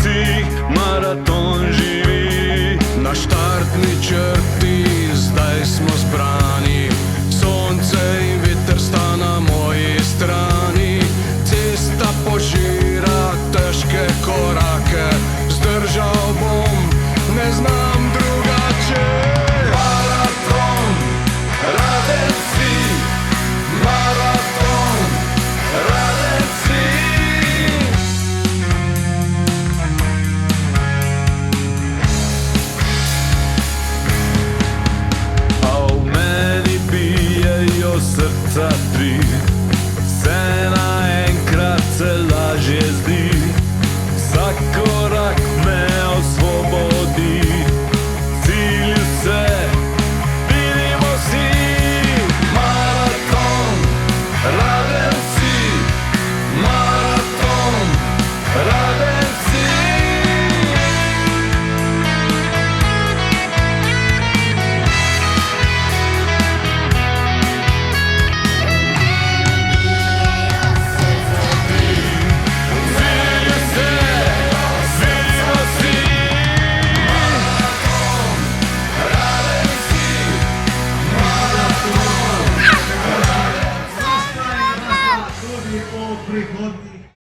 si, maraton živi. Na štartni črti zdaj smo zbrani, sonce in veter sta na moji strani. Cesta požira težke korake, zdržal bom, ne znam drugače. Maraton, Radec si, maraton, Radec si. A v meni bijejo srca tri,